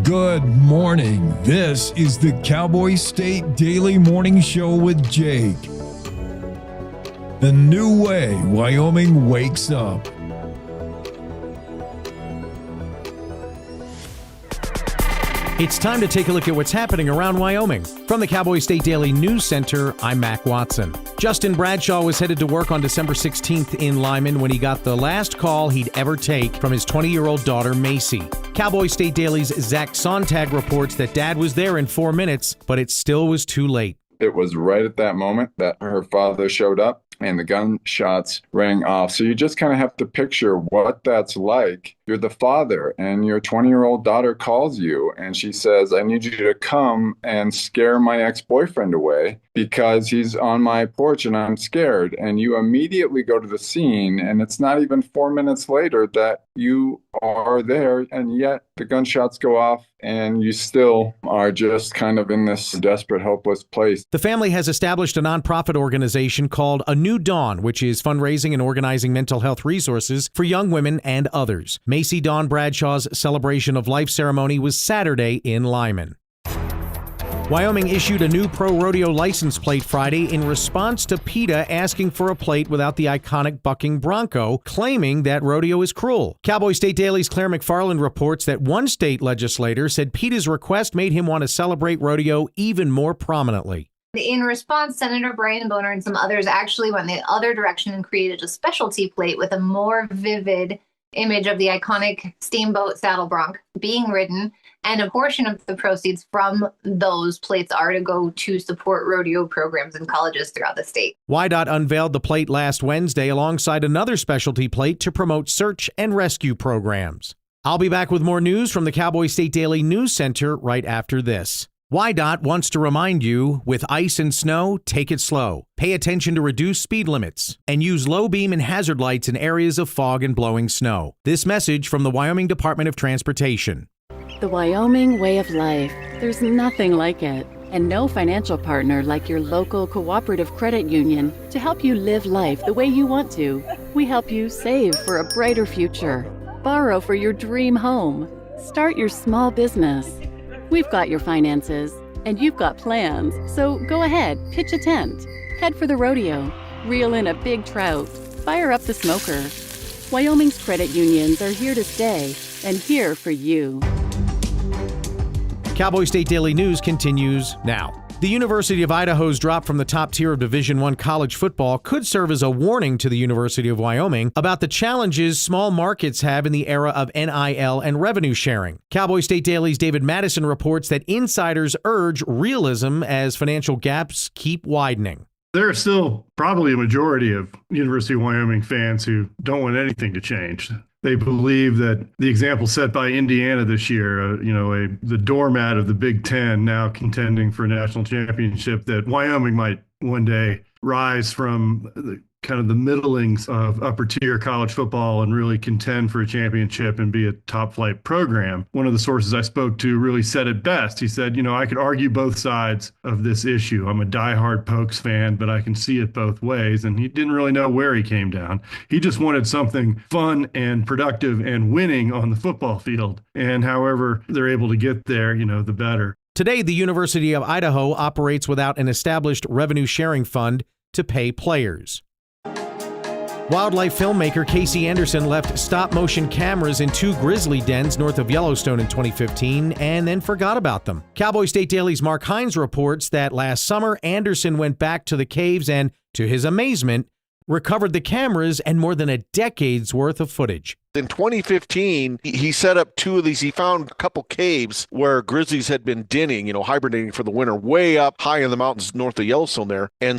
Good morning. This is the Cowboy State Daily Morning Show with Jake. The new way Wyoming wakes up. It's time to take a look at what's happening around Wyoming. From the Cowboy State Daily News Center, I'm Mac Watson. Justin Bradshaw was headed to work on December 16th in Lyman when he got the last call he'd ever take from his 20-year-old daughter, Macy. Cowboy State Daily's Zach Sontag reports that Dad was there in 4 minutes, but it still was too late. It was right at that moment that her father showed up and the gunshots rang off. So you just kind of have to picture what that's like. You're the father and your 20-year-old daughter calls you and she says, I need you to come and scare my ex-boyfriend away because he's on my porch and I'm scared. And you immediately go to the scene and it's not even 4 minutes later that you are there, and yet the gunshots go off and you still are just kind of in this desperate, hopeless place. The family has established a nonprofit organization called A New Dawn, which is fundraising and organizing mental health resources for young women and others. Macy Dawn Bradshaw's Celebration of Life ceremony was Saturday in Lyman. Wyoming issued a new pro rodeo license plate Friday in response to PETA asking for a plate without the iconic bucking bronco, claiming that rodeo is cruel. Cowboy State Daily's Claire McFarland reports that one state legislator said PETA's request made him want to celebrate rodeo even more prominently. In response, Senator Brian Boner and some others actually went the other direction and created a specialty plate with a more vivid image of the iconic steamboat saddle bronc being ridden, and a portion of the proceeds from those plates are to go to support rodeo programs in colleges throughout the state. WYDOT unveiled the plate last Wednesday alongside another specialty plate to promote search and rescue programs. I'll be back with more news from the Cowboy State Daily News Center right after this. WYDOT wants to remind you, with ice and snow, take it slow. Pay attention to reduced speed limits and use low beam and hazard lights in areas of fog and blowing snow. This message from the Wyoming Department of Transportation. The Wyoming way of life. There's nothing like it. And no financial partner like your local cooperative credit union to help you live life the way you want to. We help you save for a brighter future. Borrow for your dream home. Start your small business. We've got your finances, and you've got plans, so go ahead, pitch a tent. Head for the rodeo, reel in a big trout, fire up the smoker. Wyoming's credit unions are here to stay, and here for you. Cowboy State Daily News continues now. The University of Idaho's drop from the top tier of Division I college football could serve as a warning to the University of Wyoming about the challenges small markets have in the era of NIL and revenue sharing. Cowboy State Daily's David Madison reports that insiders urge realism as financial gaps keep widening. There are still probably a majority of University of Wyoming fans who don't want anything to change. They believe that the example set by Indiana this year, the doormat of the Big Ten now contending for a national championship, that Wyoming might one day rise from the kind of the middlings of upper tier college football and really contend for a championship and be a top flight program. One of the sources I spoke to really said it best. He said, I could argue both sides of this issue. I'm a diehard Pokes fan, but I can see it both ways. And he didn't really know where he came down. He just wanted something fun and productive and winning on the football field. And however they're able to get there, the better. Today, the University of Idaho operates without an established revenue sharing fund to pay players. Wildlife filmmaker Casey Anderson left stop-motion cameras in 2 grizzly dens north of Yellowstone in 2015 and then forgot about them. Cowboy State Daily's Mark Hines reports that last summer, Anderson went back to the caves and, to his amazement, recovered the cameras and more than a decade's worth of footage. In 2015, he set up 2 of these. He found a couple caves where grizzlies had been denning, hibernating for the winter, way up high in the mountains north of Yellowstone there. And,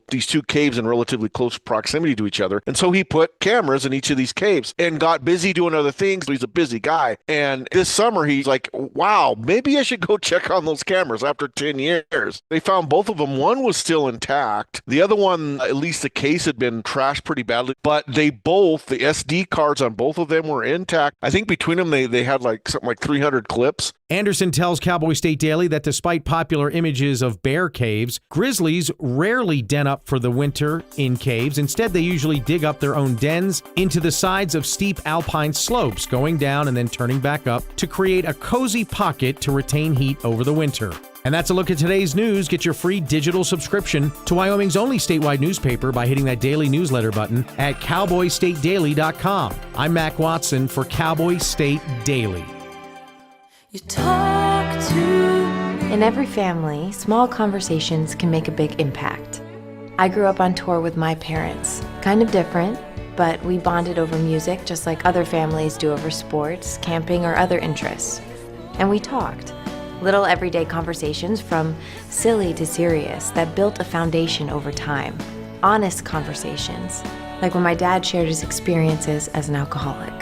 these 2 caves in relatively close proximity to each other. And so he put cameras in each of these caves and got busy doing other things. He's a busy guy. And this summer, he's like, wow, maybe I should go check on those cameras after 10 years. They found both of them. One was still intact. The other one, at least the case had been trashed pretty badly. But the SD cards on both both of them were intact. I think between them, they had like something like 300 clips. Anderson tells Cowboy State Daily that despite popular images of bear caves, grizzlies rarely den up for the winter in caves. Instead, they usually dig up their own dens into the sides of steep alpine slopes, going down and then turning back up to create a cozy pocket to retain heat over the winter. And that's a look at today's news. Get your free digital subscription to Wyoming's only statewide newspaper by hitting that daily newsletter button at cowboystatedaily.com. I'm Mac Watson for Cowboy State Daily. You talk to... In every family, small conversations can make a big impact. I grew up on tour with my parents. Kind of different, but we bonded over music just like other families do over sports, camping, or other interests. And we talked. Little everyday conversations from silly to serious that built a foundation over time. Honest conversations, like when my dad shared his experiences as an alcoholic.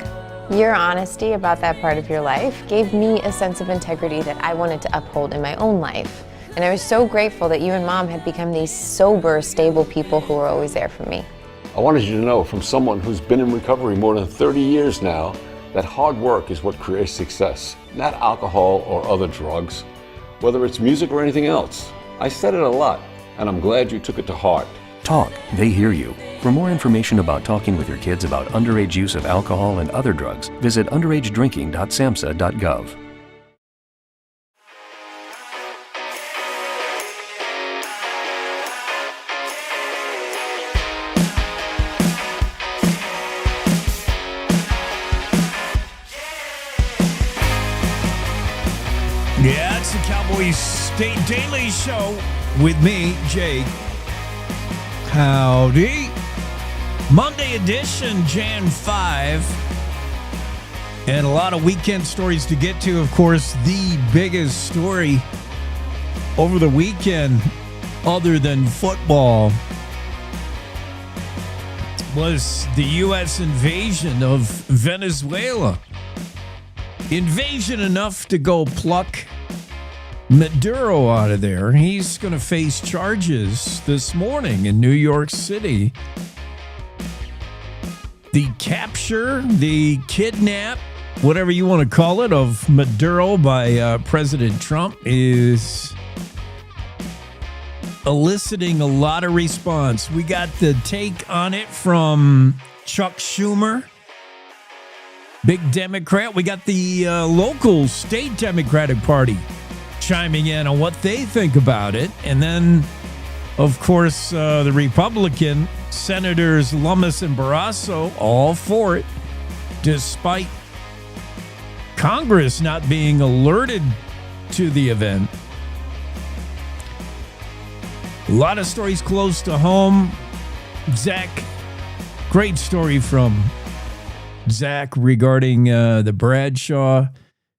Your honesty about that part of your life gave me a sense of integrity that I wanted to uphold in my own life. And I was so grateful that you and Mom had become these sober, stable people who were always there for me. I wanted you to know from someone who's been in recovery more than 30 years now that hard work is what creates success, not alcohol or other drugs, whether it's music or anything else. I said it a lot, and I'm glad you took it to heart. Talk, they hear you. For more information about talking with your kids about underage use of alcohol and other drugs, visit underagedrinking.samhsa.gov. Yeah, it's the Cowboy State Daily Show with me, Jake. Howdy. Monday edition, Jan 5. And a lot of weekend stories to get to. Of course, the biggest story over the weekend, other than football, was the U.S. invasion of Venezuela. Invasion enough to go pluck Maduro out of there. He's going to face charges this morning in New York City. The capture, the kidnap, whatever you want to call it, of Maduro by President Trump is eliciting a lot of response. We got the take on it from Chuck Schumer, big Democrat. We got the local state Democratic Party chiming in on what they think about it. And then, of course, the Republican Senators Lummis and Barrasso, all for it, despite Congress not being alerted to the event. A lot of stories close to home. Zach, great story from Zach regarding the Bradshaw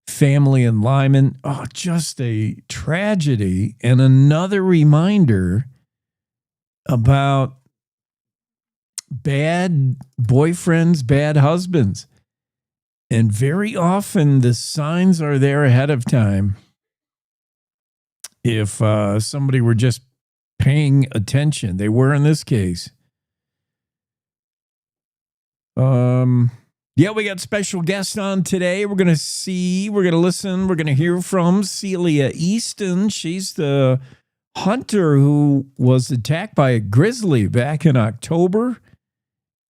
family in Lyman. Oh, just a tragedy and another reminder about bad boyfriends, bad husbands. And very often the signs are there ahead of time. If somebody were just paying attention, they were in this case. Yeah, we got special guests on today. We're going to listen, we're going to hear from Celia Easton. She's the hunter who was attacked by a grizzly back in October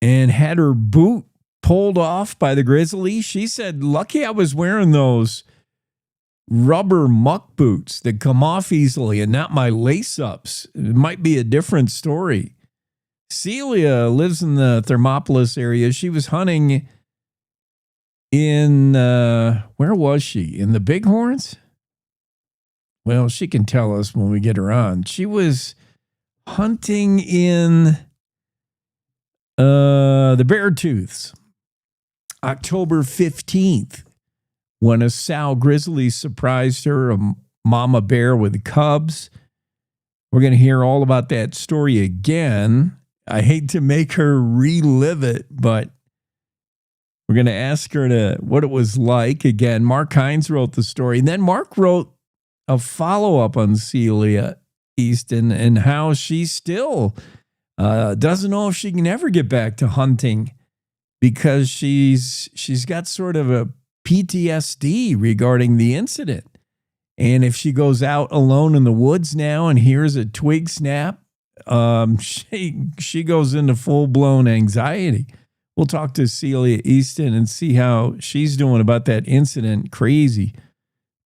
and had her boot pulled off by the grizzly. She said, lucky I was wearing those rubber muck boots that come off easily and not my lace-ups. It might be a different story. Celia lives in the Thermopolis area. She was hunting in, where was she? In the Bighorns? Well, she can tell us when we get her on. She was hunting in the Beartooths, October 15th, when a sow grizzly surprised her, a mama bear with cubs. We're going to hear all about that story again. I hate to make her relive it, but we're going to ask her what it was like. Again, Mark Hines wrote the story. And then Mark wrote a follow-up on Celia Easton and how she still doesn't know if she can ever get back to hunting because she's got sort of a PTSD regarding the incident. And if she goes out alone in the woods now and hears a twig snap, she goes into full-blown anxiety. We'll talk to Celia Easton and see how she's doing about that incident. Crazy.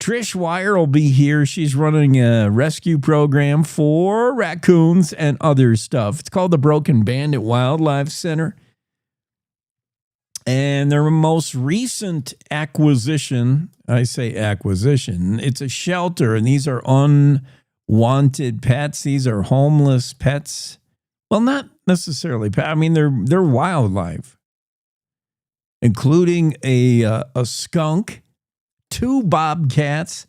Trish Wire will be here. She's running a rescue program for raccoons and other stuff. It's called the Broken Bandit Wildlife Center. And their most recent acquisition, I say acquisition, it's a shelter, and these are unwanted pets. These are homeless pets. Well, not necessarily pets. I mean, they're wildlife, including a skunk, 2 bobcats,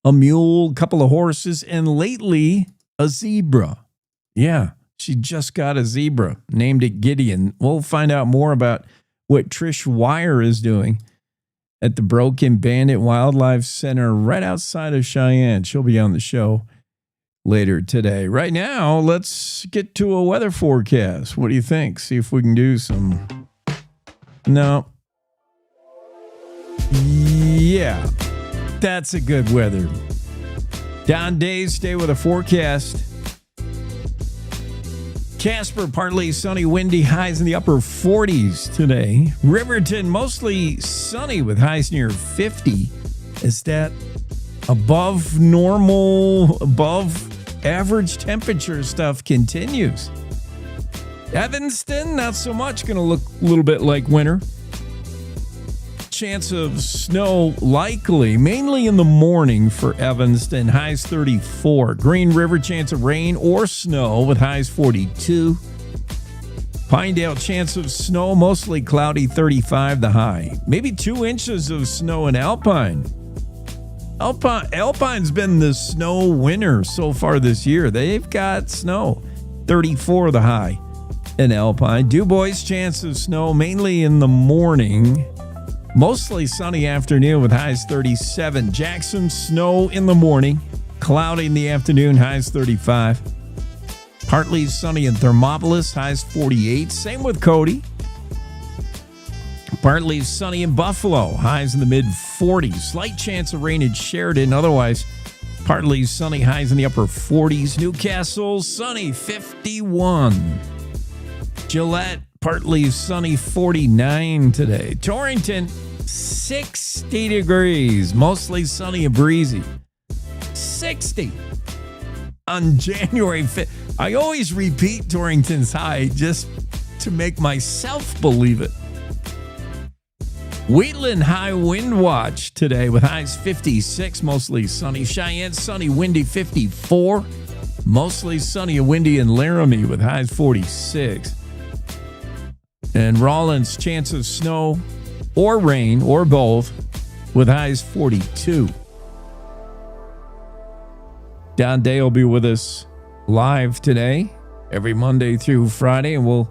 a mule, a couple of horses, and lately a zebra. Yeah, she just got a zebra, named it Gideon. We'll find out more about what Trish Wire is doing at the Broken Bandit Wildlife Center right outside of Cheyenne. She'll be on the show later today. Right now, let's get to a weather forecast. What do you think? See if we can do some... No. Yeah, that's a good weather. Down days, stay with a forecast. Casper, partly sunny, windy, highs in the upper 40s today. Riverton, mostly sunny with highs near 50. Is that above normal, above average temperature stuff continues? Evanston, not so much. Going to look a little bit like winter. Chance of snow likely, mainly in the morning for Evanston, highs 34. Green River, chance of rain or snow with highs 42. Pinedale, chance of snow, mostly cloudy, 35 the high. Maybe 2 inches of snow in Alpine. Alpine's been the snow winner so far this year. They've got snow, 34 the high in Alpine. DuBois, chance of snow, mainly in the morning. Mostly sunny afternoon with highs 37. Jackson, snow in the morning. Cloudy in the afternoon, highs 35. Partly sunny in Thermopolis, highs 48. Same with Cody. Partly sunny in Buffalo, highs in the mid-40s. Slight chance of rain in Sheridan. Otherwise, partly sunny, highs in the upper 40s. Newcastle, sunny, 51. Gillette, partly sunny, 49 today. Torrington, 60 degrees, mostly sunny and breezy. 60 on January 5th. I always repeat Torrington's high just to make myself believe it. Wheatland, high wind watch today with highs 56, mostly sunny. Cheyenne, sunny, windy, 54. Mostly sunny and windy in Laramie with highs 46. And Rawlins, chance of snow or rain or both with highs 42. Don Day will be with us live today, every Monday through Friday, and we'll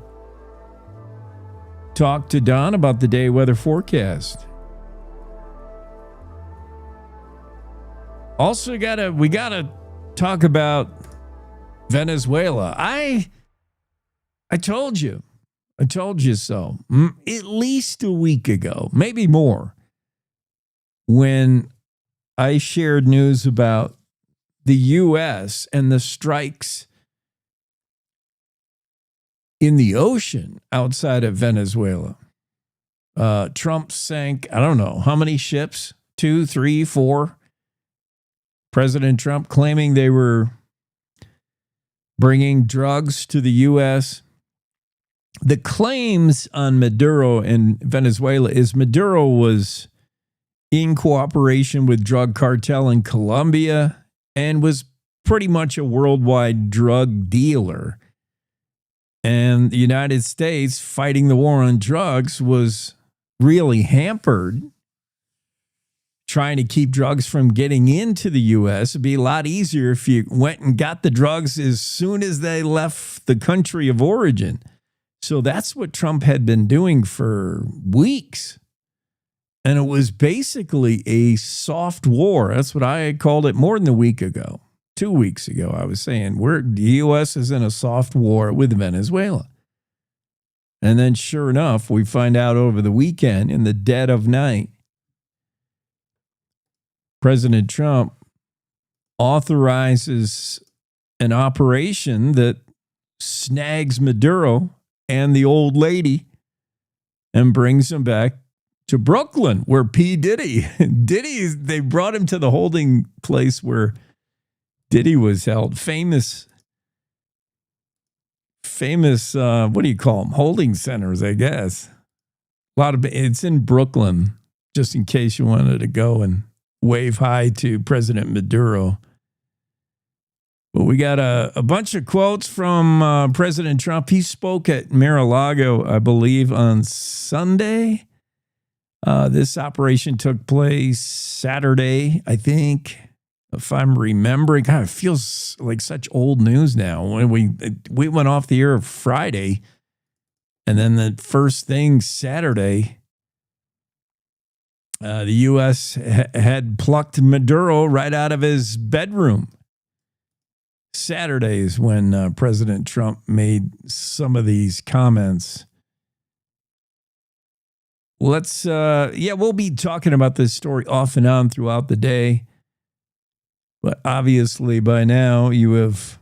talk to Don about the day weather forecast. Also, we gotta talk about Venezuela. I told you so. At least a week ago, maybe more, when I shared news about the U.S. and the strikes in the ocean outside of Venezuela. Trump sank, I don't know, how many ships? 2, 3, 4. President Trump claiming they were bringing drugs to the U.S. The claims on Maduro in Venezuela is Maduro was in cooperation with drug cartel in Colombia and was pretty much a worldwide drug dealer. And the United States fighting the war on drugs was really hampered trying to keep drugs from getting into the U.S. It'd be a lot easier if you went and got the drugs as soon as they left the country of origin. So that's what Trump had been doing for weeks. And it was basically a soft war. That's what I called it more than a week ago. 2 weeks ago, I was saying the U.S. is in a soft war with Venezuela. And then sure enough, we find out over the weekend in the dead of night, President Trump authorizes an operation that snags Maduro and the old lady and brings him back to Brooklyn, where P. Diddy, they brought him to the holding place where Diddy was held. Famous, what do you call them? Holding centers, I guess. It's in Brooklyn, just in case you wanted to go and wave hi to President Maduro. But we got a bunch of quotes from President Trump. He spoke at Mar-a-Lago, I believe, on Sunday. This operation took place Saturday, I think, if I'm remembering. God, it feels like such old news now. When we went off the air Friday, and then the first thing Saturday, the U.S. had plucked Maduro right out of his bedroom. Saturday is when President Trump made some of these comments. We'll be talking about this story off and on throughout the day. But obviously by now you have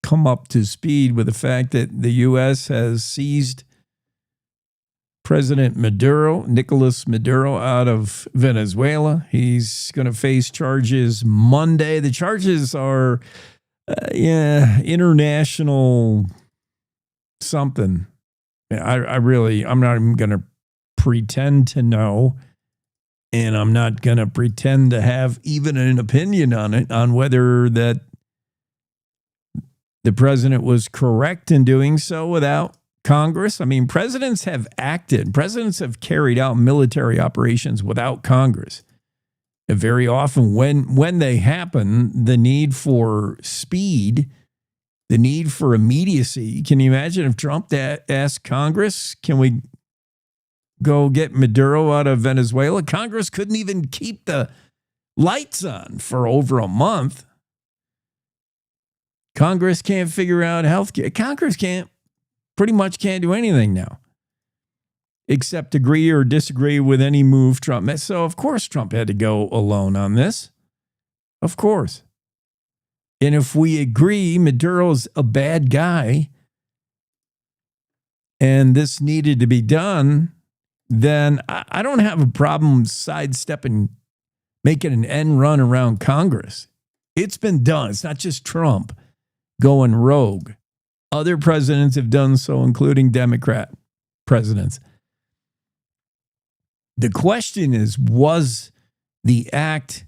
come up to speed with the fact that the U.S. has seized President Nicolas Maduro, out of Venezuela. He's going to face charges Monday. The charges are, international something. I'm not even going to pretend to know, and I'm not going to pretend to have even an opinion on it, on whether that the president was correct in doing so without Congress. I mean, presidents have carried out military operations without Congress. And very often when they happen, the need for speed, the need for immediacy. Can you imagine if Trump asked Congress, can we go get Maduro out of Venezuela? Congress couldn't even keep the lights on for over a month. Congress can't figure out healthcare. Congress pretty much can't do anything now, except agree or disagree with any move Trump made. So, of course, Trump had to go alone on this. Of course. And if we agree Maduro's a bad guy and this needed to be done, then I don't have a problem sidestepping, making an end run around Congress. It's been done. It's not just Trump going rogue. Other presidents have done so, including Democrat presidents. The question is, was the act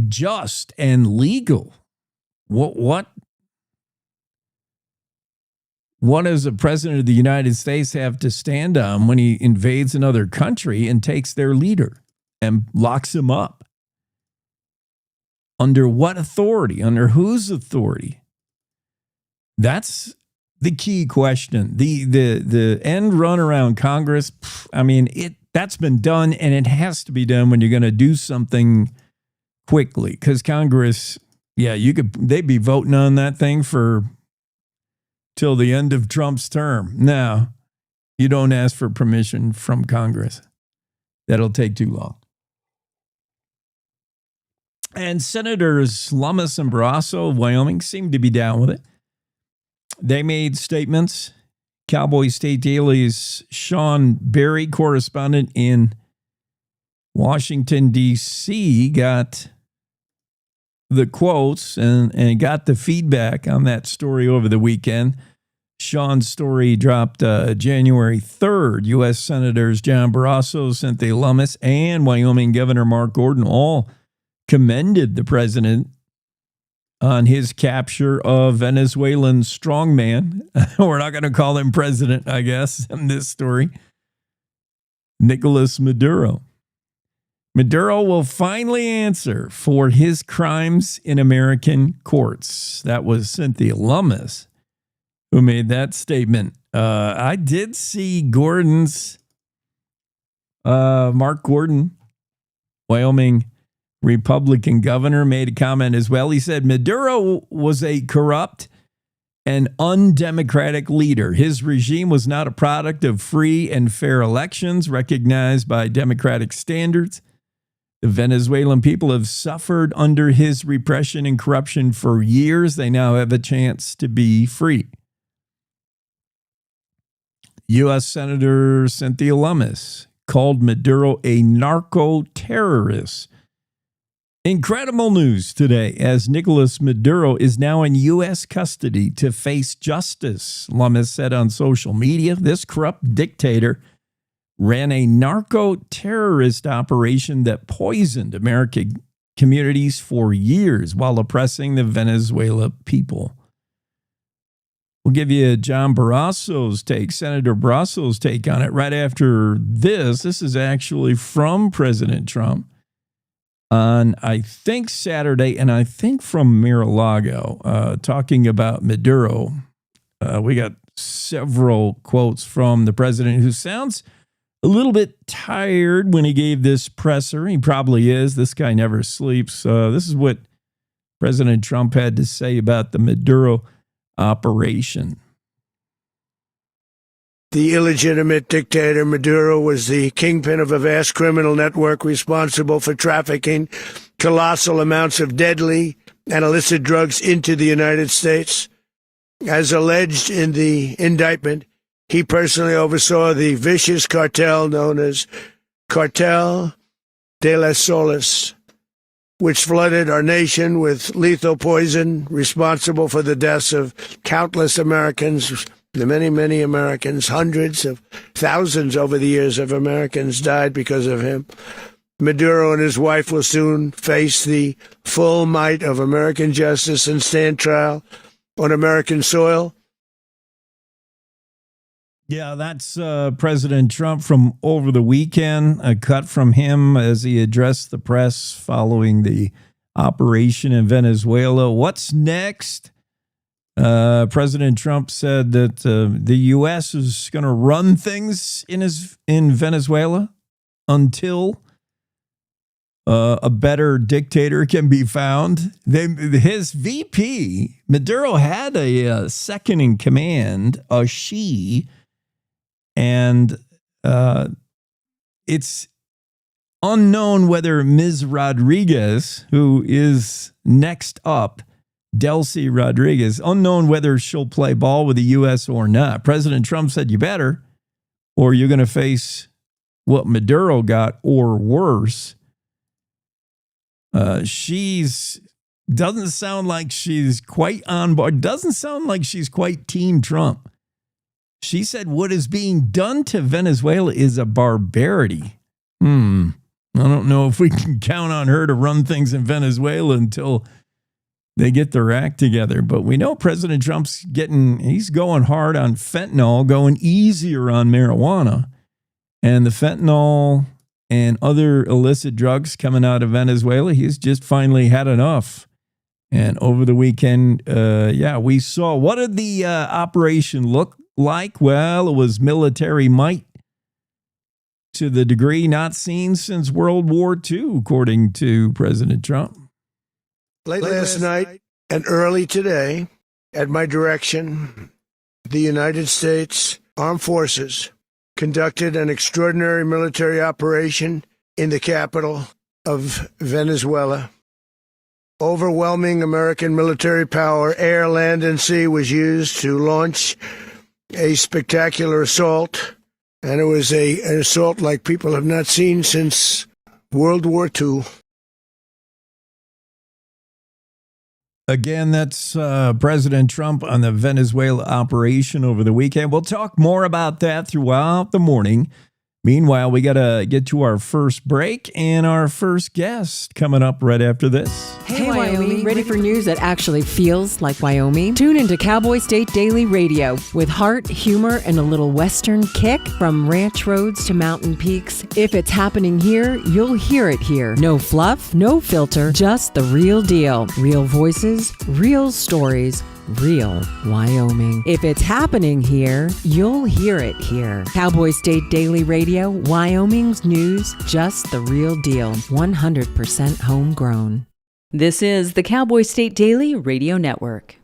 just and legal? What does the president of the United States have to stand on when he invades another country and takes their leader and locks him up? Under what authority? Under whose authority? That's the key question. The end run around Congress, I mean, that's been done, and it has to be done when you're going to do something quickly. Because Congress, they'd be voting on that thing till the end of Trump's term. No, you don't ask for permission from Congress. That'll take too long. And Senators Lummis and Barrasso of Wyoming seem to be down with it. They made statements. Cowboy State Daily's Sean Berry, correspondent in Washington, D.C., got the quotes and got the feedback on that story over the weekend. Sean's story dropped January 3rd. U.S. Senators John Barrasso, Cynthia Lummis, and Wyoming Governor Mark Gordon all commended the president on his capture of Venezuelan strongman. We're not going to call him president, I guess, in this story. Nicolas Maduro. Maduro will finally answer for his crimes in American courts. That was Cynthia Lummis who made that statement. I did see Mark Gordon, Wyoming Republican governor, made a comment as well. He said Maduro was a corrupt an undemocratic leader. His regime was not a product of free and fair elections recognized by democratic standards. The Venezuelan people have suffered under his repression and corruption for years. They now have a chance to be free. U.S. Senator Cynthia Lummis called Maduro a narco-terrorist. Incredible news today, as Nicolas Maduro is now in U.S. custody to face justice. Lummis said on social media, this corrupt dictator ran a narco-terrorist operation that poisoned American communities for years while oppressing the Venezuela people. We'll give you John Barrasso's take, Senator Barrasso's take on it right after this. This is actually from President Trump on, I think, Saturday, and I think from Mar-a-Lago, talking about Maduro. We got several quotes from the president, who sounds a little bit tired when he gave this presser. He probably is. This guy never sleeps. This is what President Trump had to say about the Maduro operation. The illegitimate dictator Maduro was the kingpin of a vast criminal network responsible for trafficking colossal amounts of deadly and illicit drugs into the United States. As alleged in the indictment, he personally oversaw the vicious cartel known as Cartel de las Solas, which flooded our nation with lethal poison, responsible for the deaths of countless Americans, the many, many Americans. Hundreds of thousands over the years of Americans died because of him. Maduro and his wife will soon face the full might of American justice and stand trial on American soil. Yeah, that's President Trump from over the weekend, a cut from him as he addressed the press following the operation in Venezuela. What's next? President Trump said that the U.S. is going to run things in Venezuela until a better dictator can be found. His VP, Maduro, had a second in command, a she. And it's unknown whether Ms. Rodriguez, who is next up, Delcy Rodriguez, unknown whether she'll play ball with the U.S. or not. President Trump said, you better, or you're going to face what Maduro got or worse. Doesn't sound like she's quite on board. Doesn't sound like she's quite Team Trump. She said what is being done to Venezuela is a barbarity. I don't know if we can count on her to run things in Venezuela until they get their act together. But we know President Trump's he's going hard on fentanyl, going easier on marijuana. And the fentanyl and other illicit drugs coming out of Venezuela, he's just finally had enough. And over the weekend, we saw, what did the operation look like? Well, it was military might to the degree not seen since World War II, according to President Trump. Late last night and early today, at my direction, the United States Armed Forces conducted an extraordinary military operation in the capital of Venezuela. Overwhelming American military power, air, land, and sea, was used to launch a spectacular assault, and it was an assault like people have not seen since World War II. Again, that's President Trump on the Venezuela operation over the weekend. We'll talk more about that throughout the morning. Meanwhile, we got to get to our first break and our first guest coming up right after this. Hey, Wyoming, ready for news that actually feels like Wyoming? Tune into Cowboy State Daily Radio with heart, humor, and a little Western kick. From ranch roads to mountain peaks, if it's happening here, you'll hear it here. No fluff, no filter, just the real deal. Real voices, real stories, real Wyoming. If it's happening here, you'll hear it here. Cowboy State Daily Radio, Wyoming's news, just the real deal. 100% homegrown. This is the Cowboy State Daily Radio Network.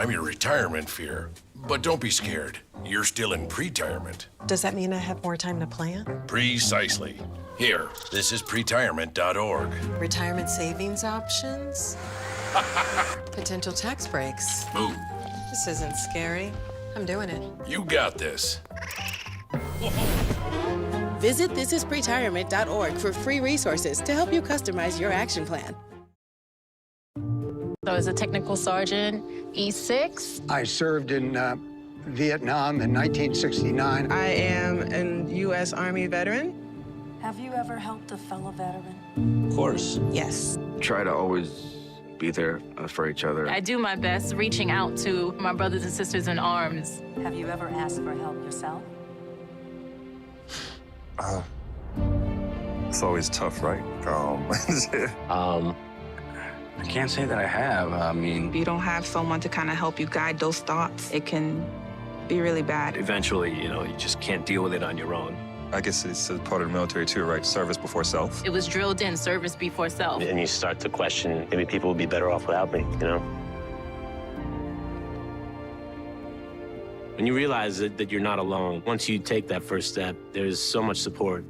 I'm your retirement fear. But don't be scared. You're still in pre-retirement. Does that mean I have more time to plan? Precisely. Here, this is pretirement.org. Retirement savings options? Potential tax breaks. Move. This isn't scary. I'm doing it. You got this. Visit thisispretirement.org for free resources to help you customize your action plan. So as a technical sergeant, E6. I served in Vietnam in 1969. I am a U.S. Army veteran. Have you ever helped a fellow veteran? Of course. Yes. Try to always be there for each other. I do my best reaching out to my brothers and sisters in arms. Have you ever asked for help yourself? It's always tough, right? I can't say that I have. I mean, If you don't have someone to kind of help you guide those thoughts, it can be really bad. eventually, you just can't deal with it on your own. I guess it's a part of the military too, right? Service before self. It was drilled in, service before self. And you start to question, maybe people would be better off without me, When you realize that you're not alone, once you take that first step, there's so much support.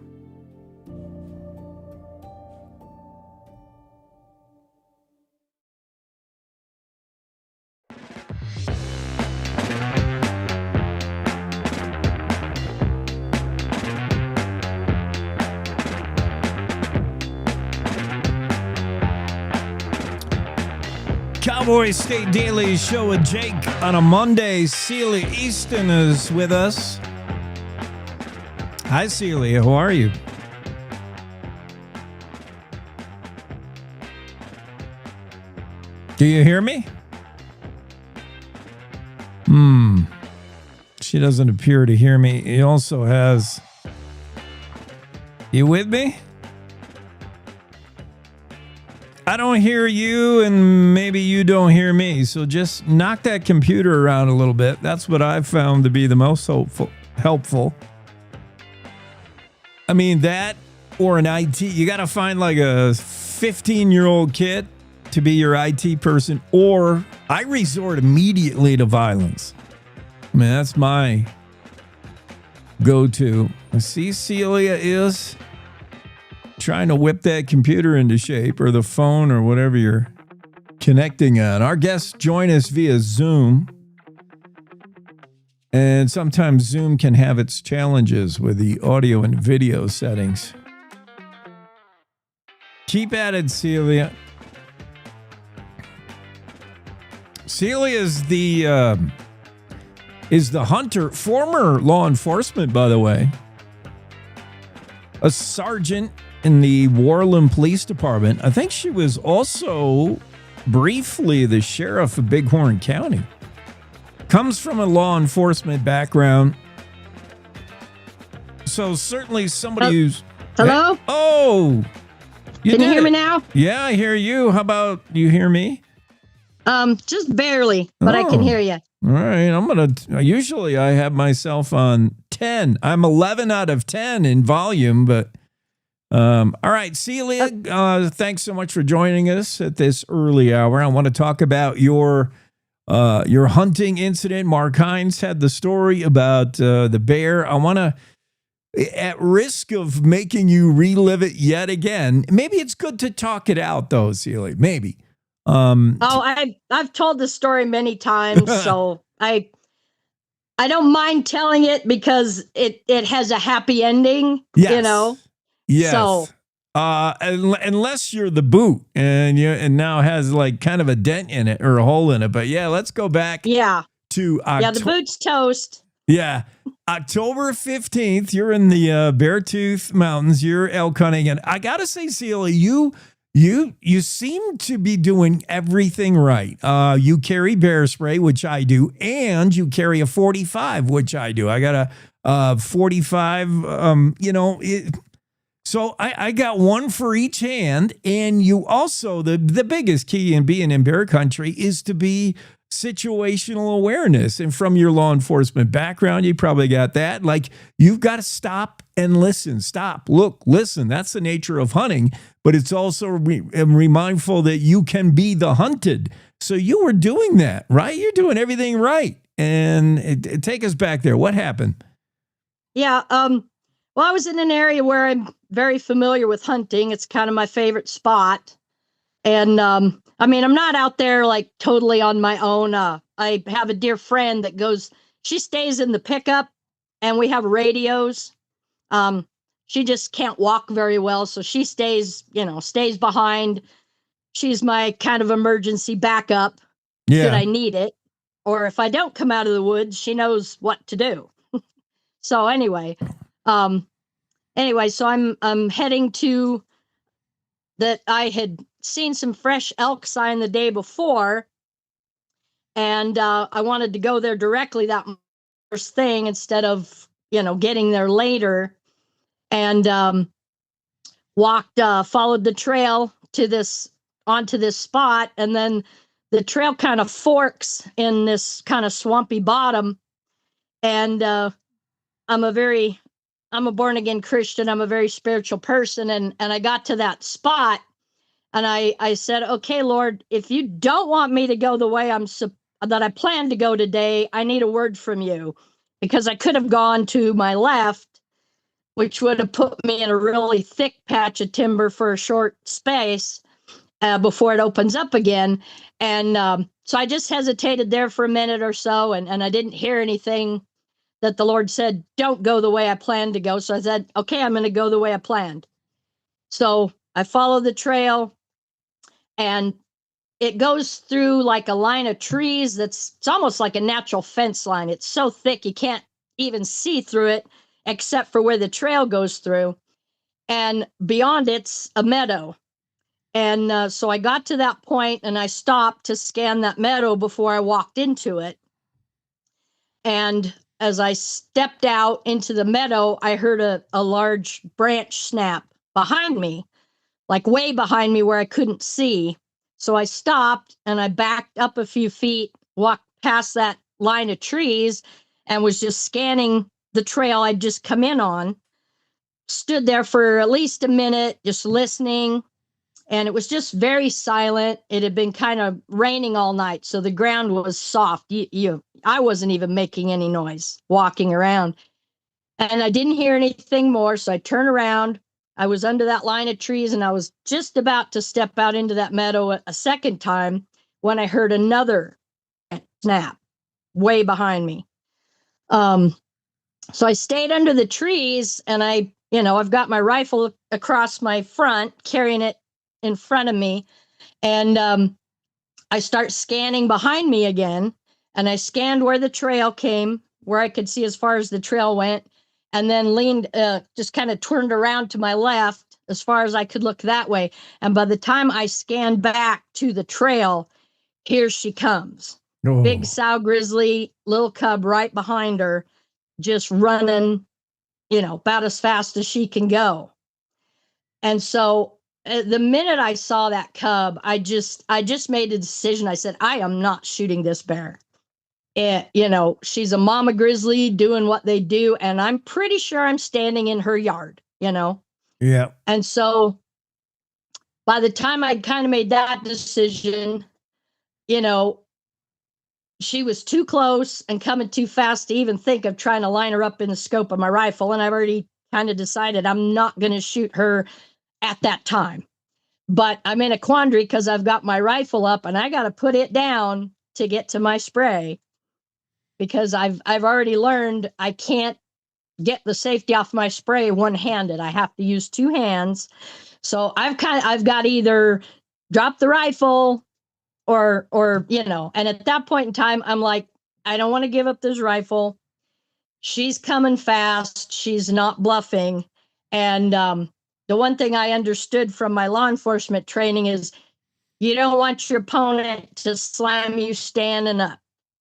Cowboy State Daily Show with Jake on a Monday. Celia Easton is with us. Hi, Celia. How are you? Do you hear me? She doesn't appear to hear me. He also has... You with me? I don't hear you, and maybe you don't hear me. So just knock that computer around a little bit. That's what I've found to be the most helpful. I mean, that or an IT. You got to find like a 15-year-old kid to be your IT person, or I resort immediately to violence. I mean, that's my go-to. I see Celia is trying to whip that computer into shape, or the phone, or whatever you're connecting on. Our guests join us via Zoom. And sometimes Zoom can have its challenges with the audio and video settings. Keep at it, Celia. Celia is the hunter, former law enforcement, by the way. A sergeant in the Worland Police Department. I think she was also briefly the sheriff of Bighorn County. Comes from a law enforcement background. So certainly somebody who's... Hello? Oh! Can you hear me now? Yeah, I hear you. How about you hear me? Just barely, but I can hear you. All right, usually I have myself on 10. I'm 11 out of 10 in volume, but all right, Celia, thanks so much for joining us at this early hour. I want to talk about your hunting incident. Mark Hines had the story about the bear. I want to, at risk of making you relive it yet again, maybe it's good to talk it out though, Celia, maybe. I've told the story many times, so I don't mind telling it because it has a happy ending, Yes. Yes. So, unless you're the boot and now has like kind of a dent in it or a hole in it. But yeah, let's go back. Yeah. To the boot's toast. Yeah. October 15th, you're in the Beartooth Mountains. You're elk hunting. And I got to say, Celia, you seem to be doing everything right. You carry bear spray, which I do, and you carry a 45, which I do. I got a 45, so I got one for each hand. And you also, the biggest key in being in bear country is to be situational awareness. And from your law enforcement background, you probably got that. Like, you've got to stop and listen. Stop, look, listen. That's the nature of hunting. But it's also be mindful that you can be the hunted. So you were doing that, right? You're doing everything right. And take us back there. What happened? Yeah. Well, I was in an area where I'm very familiar with hunting. It's kind of my favorite spot. And I mean, I'm not out there like totally on my own. I have a dear friend that goes, she stays in the pickup and we have radios. She just can't walk very well. So she stays behind. She's my kind of emergency backup should I need it. Or if I don't come out of the woods, she knows what to do. So anyway, so I'm heading to that. I had seen some fresh elk sign the day before, and I wanted to go there directly that first thing instead of getting there later. And followed the trail onto this spot, and then the trail kind of forks in this kind of swampy bottom. And I'm a born again Christian. I'm a very spiritual person. And I got to that spot and I said, okay, Lord, if you don't want me to go the way that I plan to go today, I need a word from you, because I could have gone to my left, which would have put me in a really thick patch of timber for a short space before it opens up again. And so I just hesitated there for a minute or so, and I didn't hear anything that the Lord said, don't go the way I planned to go. So I said, okay, I'm going to go the way I planned. So I follow the trail, and it goes through like a line of trees it's almost like a natural fence line. It's so thick you can't even see through it except for where the trail goes through. And beyond it's a meadow. And so I got to that point and I stopped to scan that meadow before I walked into it. And as I stepped out into the meadow, I heard a large branch snap behind me, like way behind me where I couldn't see. So I stopped and I backed up a few feet, walked past that line of trees, and was just scanning the trail I'd just come in on. Stood there for at least a minute, just listening. And it was just very silent. It had been kind of raining all night, so the ground was soft. I wasn't even making any noise walking around. And I didn't hear anything more, so I turned around. I was under that line of trees, and I was just about to step out into that meadow a second time when I heard another snap way behind me. So I stayed under the trees, and I've got my rifle across my front, carrying it in front of me. And I start scanning behind me again. And I scanned where the trail came, where I could see as far as the trail went, and then leaned, just kind of turned around to my left as far as I could look that way. And by the time I scanned back to the trail, here she comes. Oh. Big sow grizzly, little cub right behind her, just running, about as fast as she can go. And so the minute I saw that cub, I just made a decision. I said, I am not shooting this bear. She's a mama grizzly doing what they do. And I'm pretty sure I'm standing in her yard, Yeah. And so by the time I'd kind of made that decision, she was too close and coming too fast to even think of trying to line her up in the scope of my rifle. And I've already kind of decided I'm not going to shoot her at that time. But I'm in a quandary because I've got my rifle up and I got to put it down to get to my spray, because I've already learned I can't get the safety off my spray one-handed. I have to use two hands. So I've got to either drop the rifle or and at that point in time, I'm like, I don't want to give up this rifle. She's coming fast. She's not bluffing. And the one thing I understood from my law enforcement training is you don't want your opponent to slam you standing up.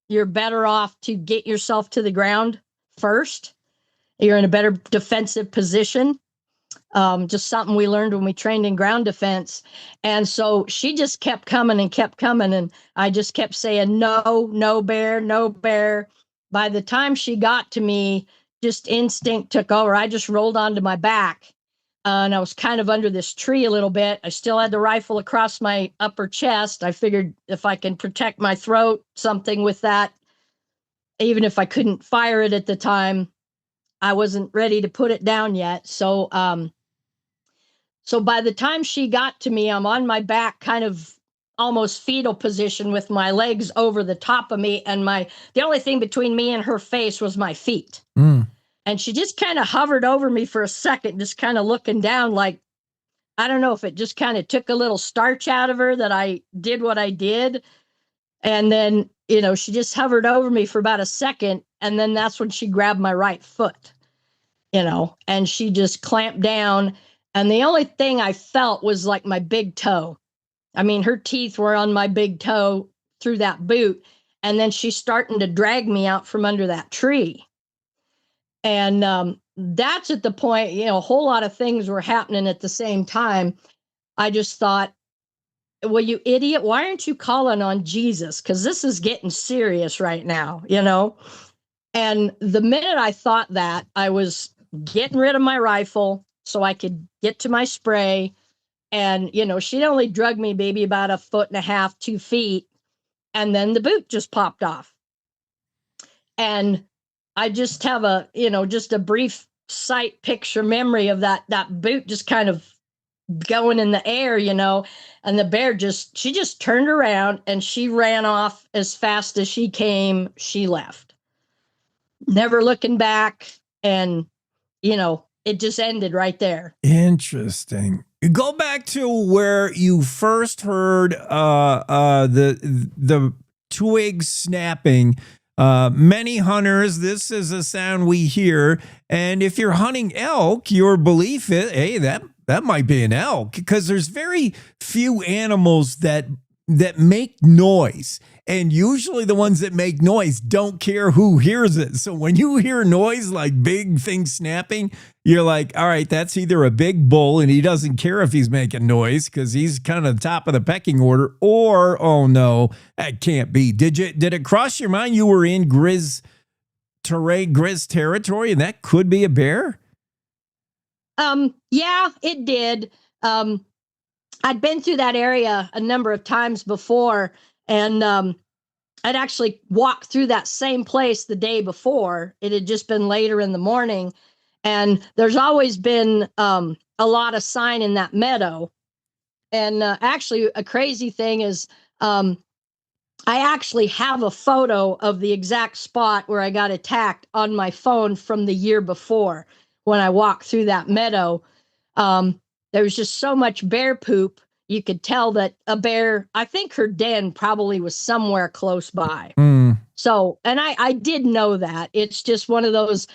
You're better off to get yourself to the ground first. You're in a better defensive position. Just something we learned when we trained in ground defense. And so she just kept coming. And I just kept saying, no bear, no bear. By the time she got to me, just instinct took over. I just rolled onto my back and I was kind of under this tree a little bit. I still had the rifle across my upper chest. I figured if I can protect my throat, something with that, even if I couldn't fire it at the time, I wasn't ready to put it down yet. So by the time she got to me, I'm on my back, kind of almost fetal position with my legs over the top of me. And the only thing between me and her face was my feet. And she just kind of hovered over me for a second, just kind of looking down like, I don't know if it just kind of took a little starch out of her that I did what I did. And then, she just hovered over me for about a second. And then that's when she grabbed my right foot, and she just clamped down. And the only thing I felt was like my big toe. I mean, her teeth were on my big toe through that boot. And then she's starting to drag me out from under that tree. And that's at the point, a whole lot of things were happening at the same time. I just thought, well, you idiot, why aren't you calling on Jesus? Because this is getting serious right now, And the minute I thought that, I was getting rid of my rifle so I could get to my spray. And, she'd only drug me maybe about 1.5 feet, 2 feet. And then the boot just popped off. And I just have just a brief sight picture memory of that boot just kind of going in the air, and the bear she just turned around and she ran off as fast as she came. She left, never looking back. And, it just ended right there. Interesting. Go back to where you first heard the twig snapping. Many hunters, this is a sound we hear. And if you're hunting elk, your belief is, hey, that might be an elk, because there's very few animals that make noise. And usually the ones that make noise don't care who hears it. So when you hear noise like big things snapping, you're like, all right, that's either a big bull and he doesn't care if he's making noise because he's kind of top of the pecking order, or, oh no, that can't be. Did it cross your mind you were in Grizz territory and that could be a bear? Yeah, it did. I'd been through that area a number of times before, and I'd actually walked through that same place the day before. It had just been later in the morning, and there's always been a lot of sign in that meadow. And actually, a crazy thing is I actually have a photo of the exact spot where I got attacked on my phone from the year before when I walked through that meadow. There was just so much bear poop. You could tell that a bear, I think her den probably was somewhere close by. So, and I did know that. It's just one of those,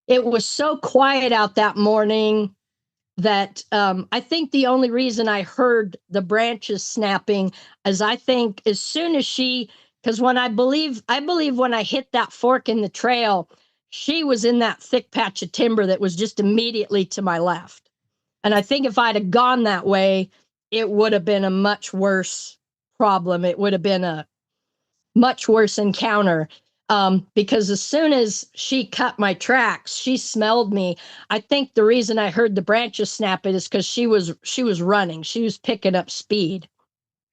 it was so quiet out that morning that I think the only reason I heard the branches snapping is I think as soon as because when I believe when I hit that fork in the trail, she was in that thick patch of timber that was just immediately to my left. And I think if I'd have gone that way, it would have been a much worse problem. It would have been a much worse encounter. Because as soon as she cut my tracks, she smelled me. I think the reason I heard the branches snapping is because she was running. She was picking up speed.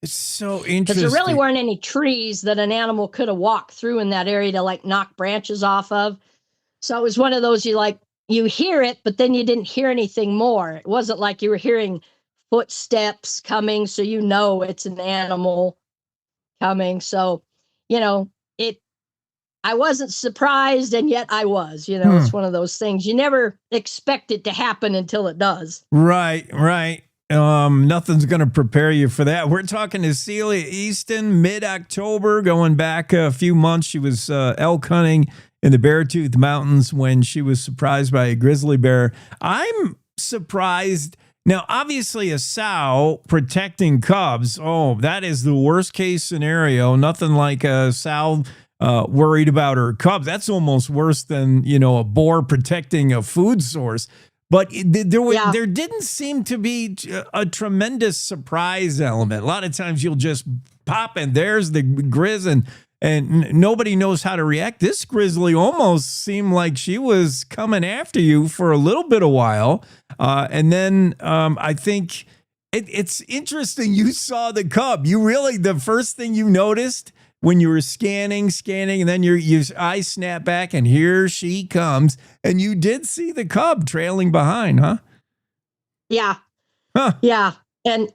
It's so interesting. Because there really weren't any trees that an animal could have walked through in that area to like knock branches off of. So it was one of those you hear it, but then you didn't hear anything more. It wasn't like you were hearing footsteps coming, so it's an animal coming. So, I wasn't surprised, and yet I was. It's one of those things. You never expect it to happen until it does. Right. Nothing's going to prepare you for that. We're talking to Celia Easton, mid-October, going back a few months. She was elk hunting in the Beartooth Mountains when she was surprised by a grizzly bear. I'm surprised. Now, obviously, a sow protecting cubs, that is the worst case scenario. Nothing like a sow worried about her cubs. That's almost worse than, a boar protecting a food source. But there didn't seem to be a tremendous surprise element. A lot of times you'll just pop and there's the grizz and and nobody knows how to react. This grizzly almost seemed like she was coming after you for a little bit of while. And then I think it's interesting. You saw the cub. You really, the first thing you noticed when you were scanning, and then your eyes snap back, and here she comes. And you did see the cub trailing behind, huh? Yeah. Huh. Yeah. And,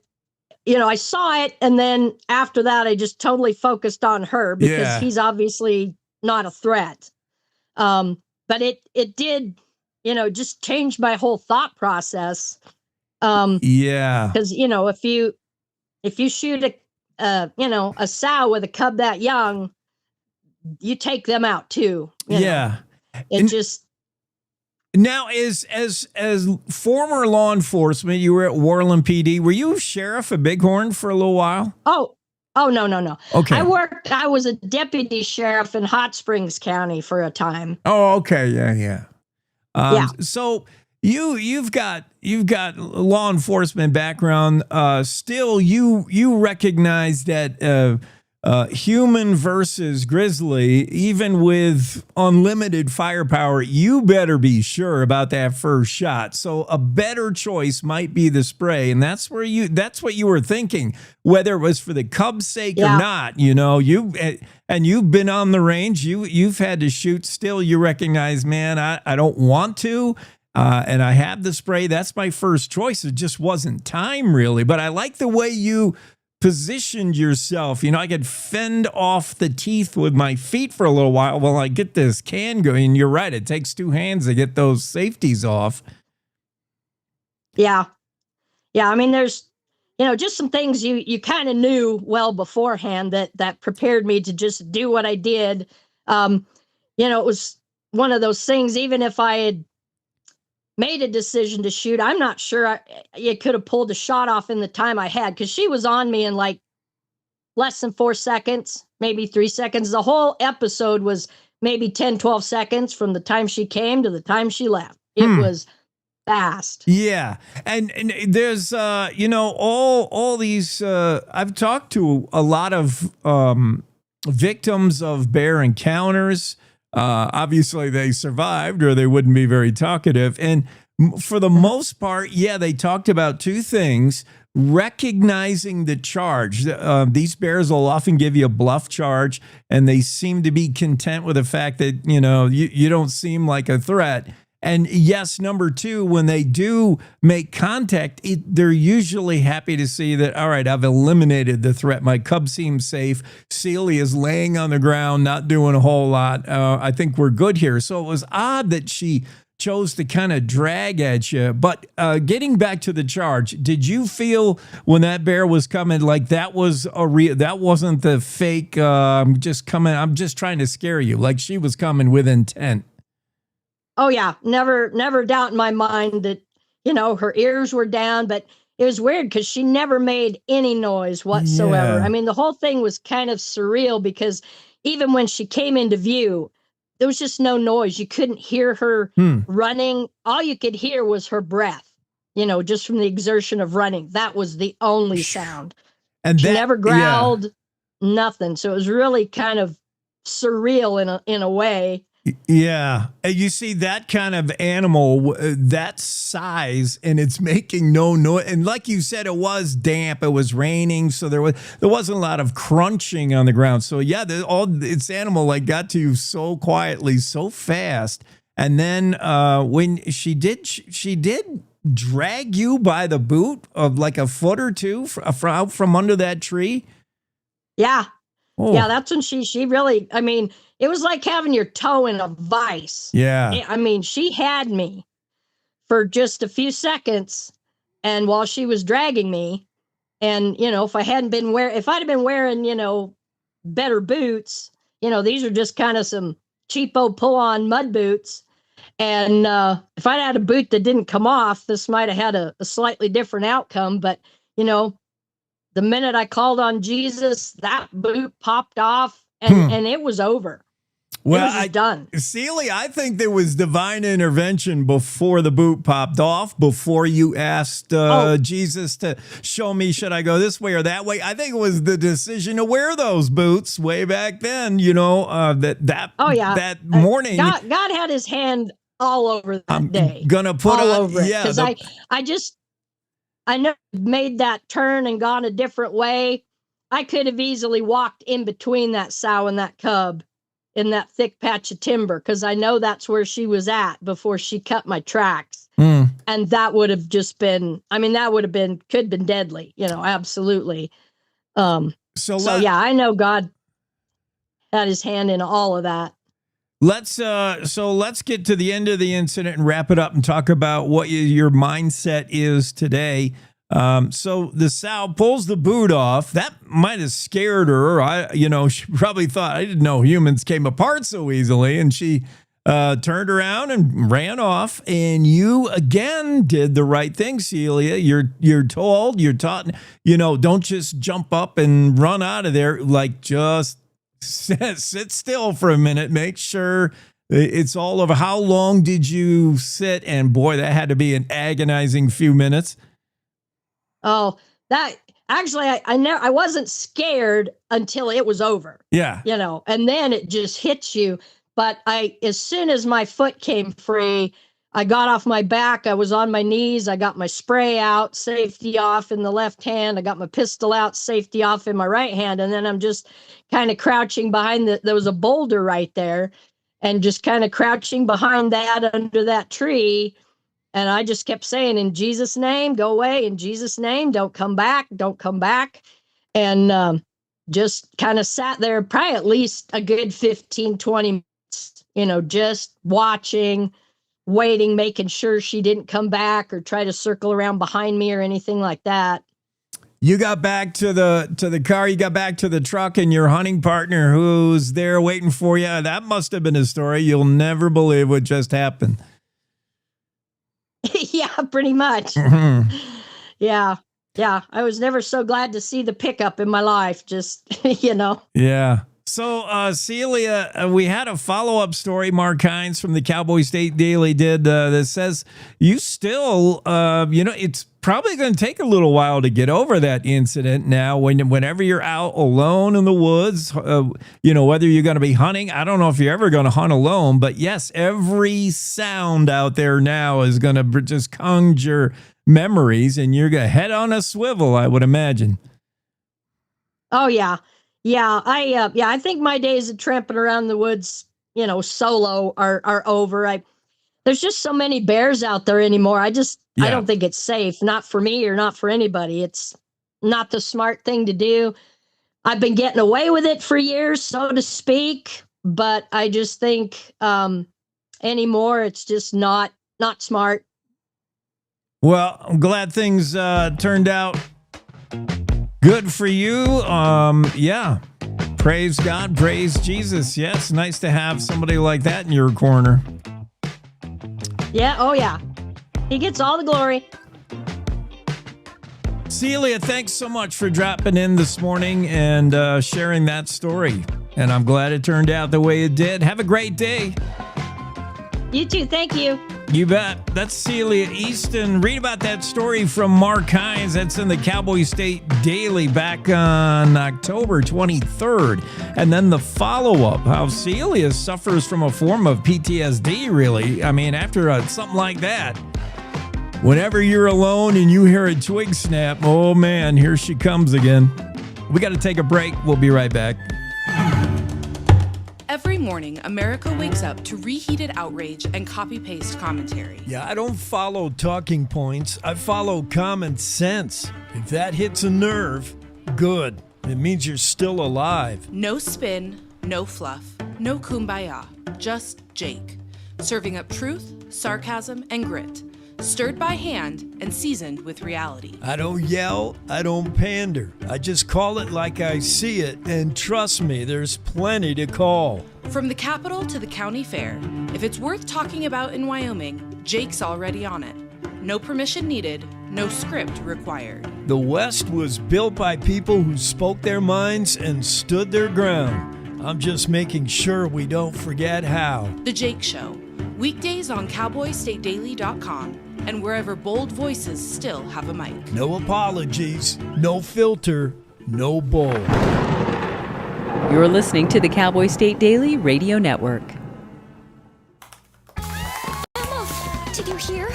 I saw it. And then after that, I just totally focused on her because he's obviously not a threat. But it did, just change my whole thought process. Because, if you shoot a sow with a cub that young, you take them out too. Now, as former law enforcement, you were at Worland PD. Were you sheriff of Bighorn for a little while? Oh, no. Okay. I was a deputy sheriff in Hot Springs County for a time. Oh, okay. Yeah. So you've got law enforcement background. Still, you recognize that human versus grizzly, even with unlimited firepower, you better be sure about that first shot. So a better choice might be the spray, and that's what you were thinking, whether it was for the cub's sake or not. You've been on the range. You've had to shoot. Still, you recognize, man, I don't want to. And I have the spray. That's my first choice. It just wasn't time, really. But I like the way you positioned yourself. I could fend off the teeth with my feet for a little while while I get this can going. And you're right. It takes two hands to get those safeties off. Yeah. I mean, there's, just some things you kind of knew well beforehand that prepared me to just do what I did. It was one of those things, even if I had made a decision to shoot, I'm not sure you could have pulled a shot off in the time I had, because she was on me in like less than 4 seconds, maybe 3 seconds. The whole episode was maybe 10, 12 seconds from the time she came to the time she left. It was fast. Yeah. And there's, all these, I've talked to a lot of victims of bear encounters. Obviously they survived or they wouldn't be very talkative. And for the most part, they talked about two things: recognizing the charge. These bears will often give you a bluff charge, and they seem to be content with the fact that, you don't seem like a threat. And yes, number two, when they do make contact, they're usually happy to see that, all right, I've eliminated the threat. My cub seems safe. Celia is laying on the ground, not doing a whole lot. I think we're good here. So it was odd that she chose to kind of drag at you. But getting back to the charge, did you feel when that bear was coming like that was that wasn't the fake, I'm just trying to scare you, like she was coming with intent? Oh yeah, never doubt in my mind that, her ears were down, but it was weird because she never made any noise whatsoever. Yeah. I mean, the whole thing was kind of surreal because even when she came into view, there was just no noise. You couldn't hear her running. All you could hear was her breath, just from the exertion of running. That was the only sound. And she never growled, nothing. So it was really kind of surreal in a way. Yeah. And you see that kind of animal, that size, and it's making no noise. And like you said, it was damp. It was raining. So there wasn't a lot of crunching on the ground. So its animal got to you so quietly, so fast. And then when she did drag you by the boot of like a foot or two out from under that tree. Yeah. Oh. Yeah. That's when she really, I mean, it was like having your toe in a vice. Yeah. I mean, she had me for just a few seconds, and while she was dragging me, and if I'd have been wearing, better boots, these are just kind of some cheapo pull-on mud boots. And if I'd had a boot that didn't come off, this might have had a slightly different outcome. But, the minute I called on Jesus, that boot popped off and it was over. Well, it was just done. Celia, I think there was divine intervention before the boot popped off, before you asked Jesus to show me, should I go this way or that way? I think it was the decision to wear those boots way back then, that morning. God had his hand all over that day. Gonna put all on, over it. Because I never made that turn and gone a different way. I could have easily walked in between that sow and that cub in that thick patch of timber, because I know that's where she was at before she cut my tracks. And that would have just been, could have been deadly, absolutely. Yeah, I know God had his hand in all of that. Let's get to the end of the incident and wrap it up and talk about what your mindset is today. So the sow pulls the boot off. That might have scared her. She probably thought, I didn't know humans came apart so easily. And she turned around and ran off. And you again did the right thing, Celia. You're taught, don't just jump up and run out of there. Like, just sit still for a minute. Make sure it's all over. How long did you sit? And boy, that had to be an agonizing few minutes. Oh, that actually, I wasn't scared until it was over. Yeah. And then it just hits you. But as soon as my foot came free, I got off my back. I was on my knees. I got my spray out, safety off in the left hand. I got my pistol out, safety off in my right hand. And then I'm just kind of crouching behind there was a boulder right there, and just kind of crouching behind that under that tree. And I just kept saying, in Jesus' name, go away. In Jesus' name, don't come back. Don't come back. And just kind of sat there probably at least a good 15, 20 minutes, just watching, waiting, making sure she didn't come back or try to circle around behind me or anything like that. You got back to the car, you got back to the truck, and your hunting partner who's there waiting for you. That must have been a story you'll never believe what just happened. Yeah, pretty much. Mm-hmm. Yeah. I was never so glad to see the pickup in my life. Just, Yeah. So, Celia, we had a follow-up story Mark Hines from the Cowboy State Daily did that says you still, it's probably going to take a little while to get over that incident now. Whenever you're out alone in the woods, whether you're going to be hunting, I don't know if you're ever going to hunt alone, but yes, every sound out there now is going to just conjure memories, and you're going to head on a swivel, I would imagine. Oh, yeah. Yeah, I think my days of tramping around the woods, solo are over. There's just so many bears out there anymore. I don't think it's safe, not for me or not for anybody. It's not the smart thing to do. I've been getting away with it for years, so to speak, but I just think anymore it's just not smart. Well, I'm glad things turned out good for you. Yeah. Praise God. Praise Jesus. Yeah, it's nice to have somebody like that in your corner. Yeah. Oh, yeah. He gets all the glory. Celia, thanks so much for dropping in this morning and sharing that story. And I'm glad it turned out the way it did. Have a great day. You too. Thank you. You bet. That's Celia Easton. Read about that story from Mark Hines. That's in the Cowboy State Daily back on October 23rd. And then the follow-up, how Celia suffers from a form of PTSD, really. After something like that. Whenever you're alone and you hear a twig snap, oh man, here she comes again. We got to take a break. We'll be right back. Every morning, America wakes up to reheated outrage and copy-paste commentary. Yeah, I don't follow talking points. I follow common sense. If that hits a nerve, good. It means you're still alive. No spin, no fluff, no kumbaya. Just Jake. Serving up truth, sarcasm, and grit. Stirred by hand and seasoned with reality. I don't yell, I don't pander. I just call it like I see it, and trust me, there's plenty to call. From the Capitol to the county fair, if it's worth talking about in Wyoming, Jake's already on it. No permission needed, no script required. The West was built by people who spoke their minds and stood their ground. I'm just making sure we don't forget how. The Jake Show, weekdays on cowboystatedaily.com and wherever bold voices still have a mic. No apologies, no filter, no bull. You're listening to the Cowboy State Daily Radio Network. Emma, did you hear?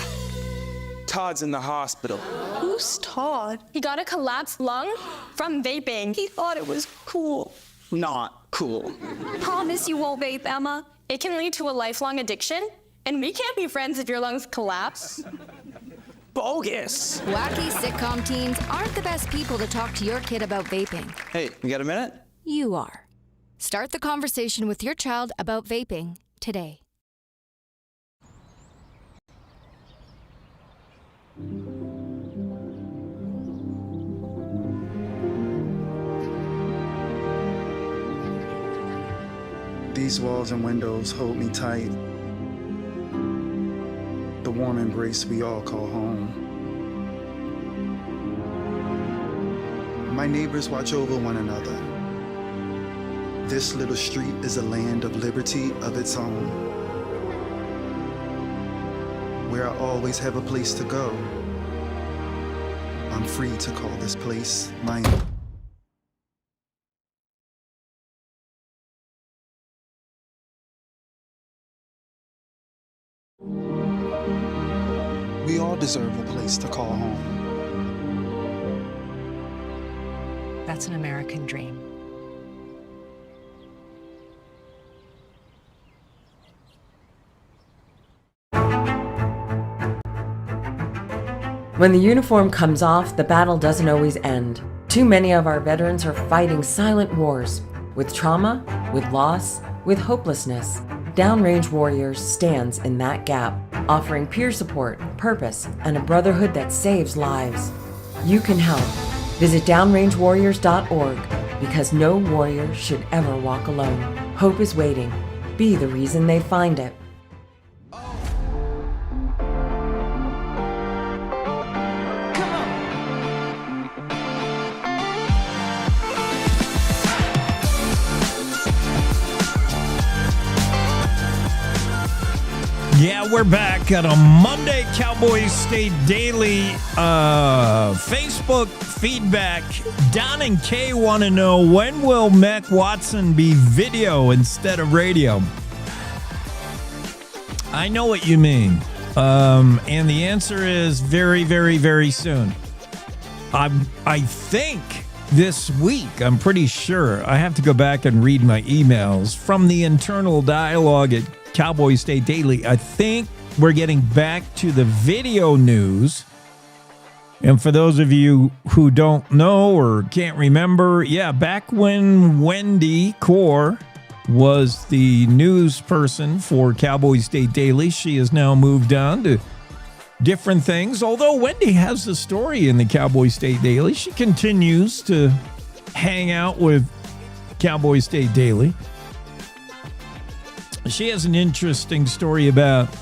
Todd's in the hospital. Who's Todd? He got a collapsed lung from vaping. He thought it was cool. Not cool. Promise you won't vape, Emma. It can lead to a lifelong addiction, and we can't be friends if your lungs collapse. Bogus. Wacky sitcom teens aren't the best people to talk to your kid about vaping. Hey, you got a minute? You are. Start the conversation with your child about vaping today. These walls and windows hold me tight. The warm embrace we all call home. My neighbors watch over one another. This little street is a land of liberty of its own, where I always have a place to go. I'm free to call this place my own. We all deserve a place to call home. That's an American dream. When the uniform comes off, the battle doesn't always end. Too many of our veterans are fighting silent wars, with trauma, with loss, with hopelessness. Downrange Warriors stands in that gap, offering peer support, purpose, and a brotherhood that saves lives. You can help. Visit downrangewarriors.org, because no warrior should ever walk alone. Hope is waiting. Be the reason they find it. Yeah, we're back on a Monday Cowboy State Daily Facebook feedback. Don and Kay want to know, when will Mac Watson be video instead of radio? I know what you mean. And the answer is very, very, very soon. I think this week, I'm pretty sure. I have to go back and read my emails from the internal dialogue at Cowboy State Daily. I think we're getting back to the video news. And for those of you who don't know or can't remember, yeah, back when Wendy Core was the news person for Cowboy State Daily, she has now moved on to different things. Although Wendy has a story in the Cowboy State Daily, she continues to hang out with Cowboy State Daily. She has an interesting story about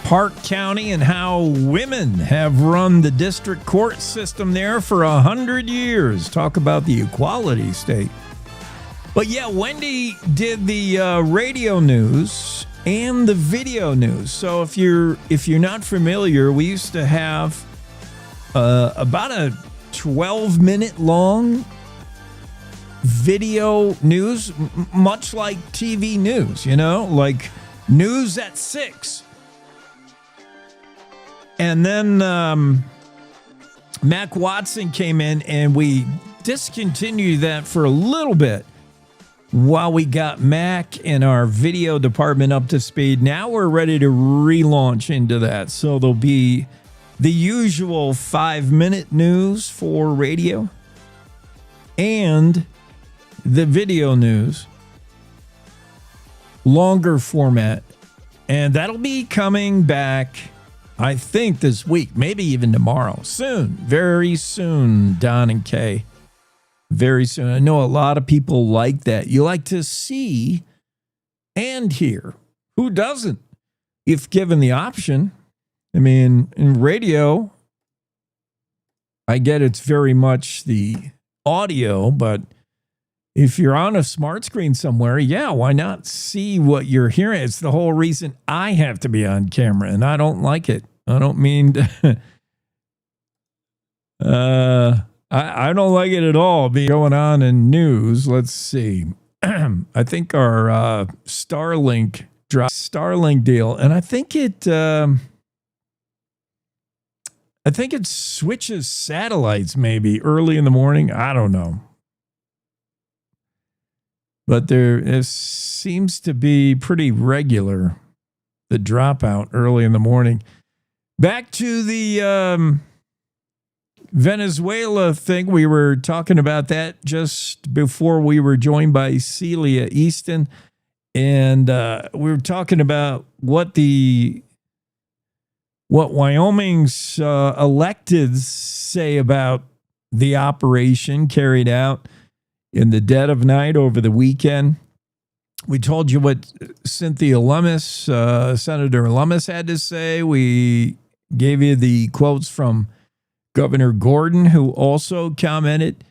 Park County and how women have run the district court system there for 100 years. Talk about the equality state. But yeah, Wendy did the radio news and the video news. So if you're not familiar, we used to have about a 12-minute long video news, much like TV news, like news at 6. And then Mac Watson came in and we discontinued that for a little bit while we got Mac and our video department up to speed. Now we're ready to relaunch into that. So there'll be the usual 5-minute news for radio and the video news, longer format, and that'll be coming back, I think, this week, maybe even tomorrow. Soon, very soon, Don and Kay. Very soon. I know a lot of people like that. You like to see and hear. Who doesn't? If given the option. I mean, in radio, I get it's very much the audio, but if you're on a smart screen somewhere, yeah, why not see what you're hearing? It's the whole reason I have to be on camera, and I don't like it. I don't mean to, I don't like it at all. Be going on in news. Let's see. I think our Starlink deal, and I think it switches satellites maybe early in the morning. I don't know. But it seems to be pretty regular, the dropout early in the morning. Back to the Venezuela thing. We were talking about that just before we were joined by Celia Easton. And we were talking about what Wyoming's electeds say about the operation carried out in the dead of night over the weekend. We told you what Senator Lummis had to say. We gave you the quotes from Governor Gordon, who also commented.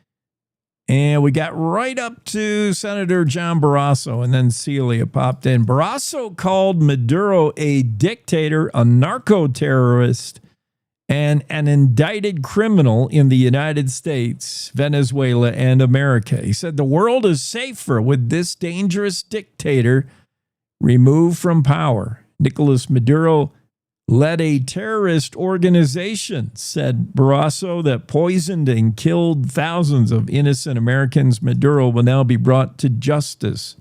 And we got right up to Senator John Barrasso, and then Celia popped in. Barrasso called Maduro a dictator, a narco-terrorist, and an indicted criminal in the United States, Venezuela, and America. He said the world is safer with this dangerous dictator removed from power. Nicolas Maduro led a terrorist organization, said Barrasso, that poisoned and killed thousands of innocent Americans. Maduro will now be brought to justice.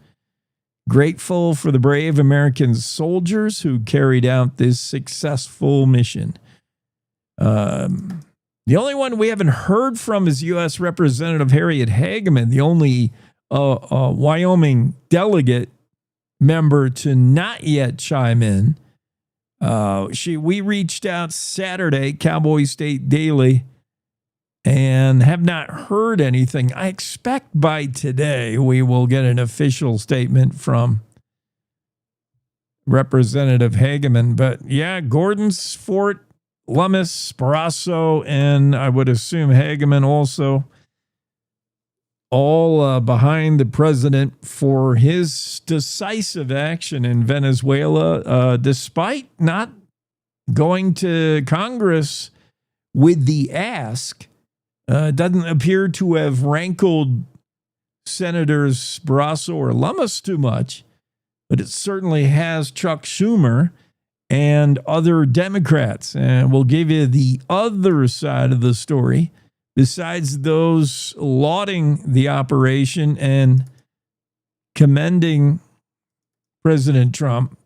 Grateful for the brave American soldiers who carried out this successful mission. The only one we haven't heard from is U.S. Representative Harriet Hageman, the only Wyoming delegate member to not yet chime in. We reached out Saturday, Cowboy State Daily, and have not heard anything. I expect by today we will get an official statement from Representative Hageman. But yeah, Gordon's Fort, Lummis, Barrasso, and I would assume Hageman also, all behind the president for his decisive action in Venezuela, despite not going to Congress with the ask. Doesn't appear to have rankled Senators Barrasso or Lummis too much, but it certainly has Chuck Schumer and other Democrats. And we'll give you the other side of the story. Besides those lauding the operation and commending President Trump,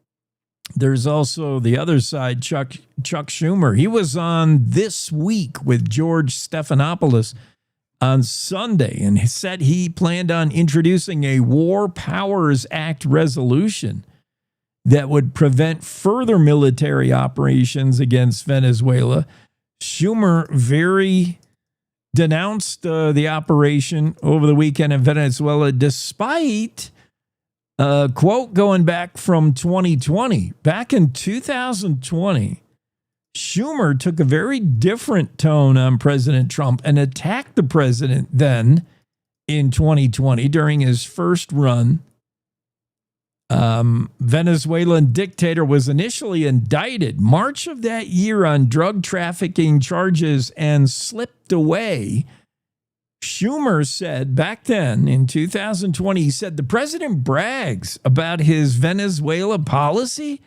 there's also the other side, Chuck Schumer. He was on This Week with George Stephanopoulos on Sunday and said he planned on introducing a War Powers Act resolution that would prevent further military operations against Venezuela. Schumer denounced the operation over the weekend in Venezuela, despite a quote going back from 2020. Back in 2020, Schumer took a very different tone on President Trump and attacked the president then in 2020 during his first run. Venezuelan dictator was initially indicted March of that year on drug trafficking charges and slipped away. Schumer said back then in 2020, he said, the president brags about his Venezuela policy.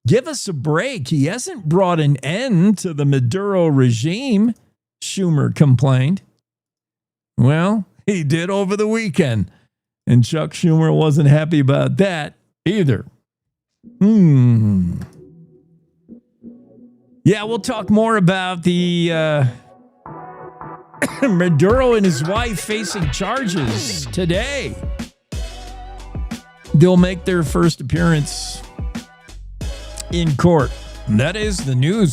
Give us a break. He hasn't brought an end to the Maduro regime, Schumer complained. Well, he did over the weekend, and Chuck Schumer wasn't happy about that either. Yeah, we'll talk more about the Maduro and his wife facing charges today. They'll make their first appearance in court. And that is the news.